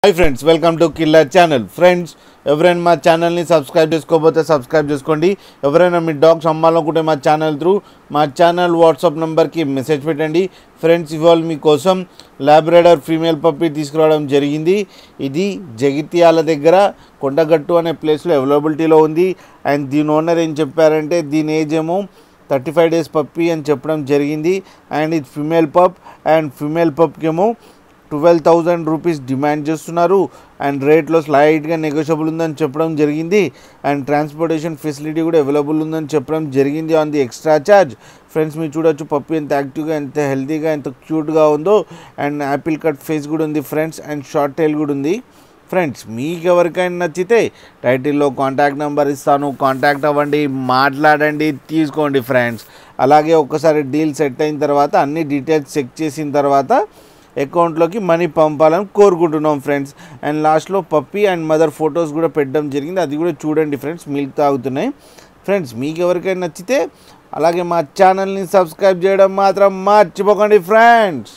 Hi friends, welcome to killer channel. Friends, ఎవరైనా మా ఛానల్ని సబ్స్క్రైబ్ చేసుకోకపోతే సబ్స్క్రైబ్ చేసుకోండి. ఎవరైనా మీ డాగ్స్ అమ్మాలనుకుంటే మా ఛానల్ త్రూ మా ఛానల్ వాట్సాప్ నెంబర్కి మెసేజ్ పెట్టండి. ఫ్రెండ్స్, ఇవాళ మీకోసం లాబ్రాడర్ ఫీమేల్ పప్పీ తీసుకురావడం జరిగింది. ఇది జగిత్యాల దగ్గర కొండగట్టు అనే ప్లేస్లో అవైలబిలిటీలో ఉంది. అండ్ దీని ఓనర్ ఏం చెప్పారంటే దీని ఏజ్ ఏమో 35 days పప్పీ అని చెప్పడం జరిగింది. అండ్ ఇది ఫీమేల్ పప్. అండ్ ఫీమేల్ పప్కి ఏమో 12,000 రూపీస్ డిమాండ్ చేస్తున్నారు. అండ్ రేట్లో స్లైట్గా నెగోషియబుల్ ఉందని చెప్పడం జరిగింది. అండ్ ట్రాన్స్పోర్టేషన్ ఫెసిలిటీ కూడా అవైలబుల్ ఉందని చెప్పడం జరిగింది on the extra charge. Friends, మీరు చూడొచ్చు పప్పి ఎంత యాక్టివ్గా, ఎంత హెల్తీగా, ఎంత క్యూట్గా ఉందో. అండ్ యాపిల్ కట్ ఫేస్ కూడా ఉంది ఫ్రెండ్స్. అండ్ షార్ట్ టైల్ కూడా ఉంది. ఫ్రెండ్స్, మీకు ఎవరికైనా నచ్చితే టైటిల్లో కాంటాక్ట్ నెంబర్ ఇస్తాను, కాంటాక్ట్ అవ్వండి, మాట్లాడండి, తీసుకోండి ఫ్రెండ్స్. అలాగే ఒక్కసారి డీల్ సెట్ అయిన తర్వాత అన్ని డీటెయిల్స్ చెక్ చేసిన తర్వాత అకౌంట్లోకి మనీ పంపాలని కోరుకుంటున్నాం ఫ్రెండ్స్. అండ్ లాస్ట్లో పప్పీ అండ్ మదర్ ఫొటోస్ కూడా పెట్టడం జరిగింది, అది కూడా చూడండి ఫ్రెండ్స్. మిల్క్ తాగుతున్నాయి. ఫ్రెండ్స్, మీకు ఎవరికైనా నచ్చితే అలాగే మా ఛానల్ని సబ్స్క్రైబ్ చేయడం మాత్రం మర్చిపోకండి ఫ్రెండ్స్.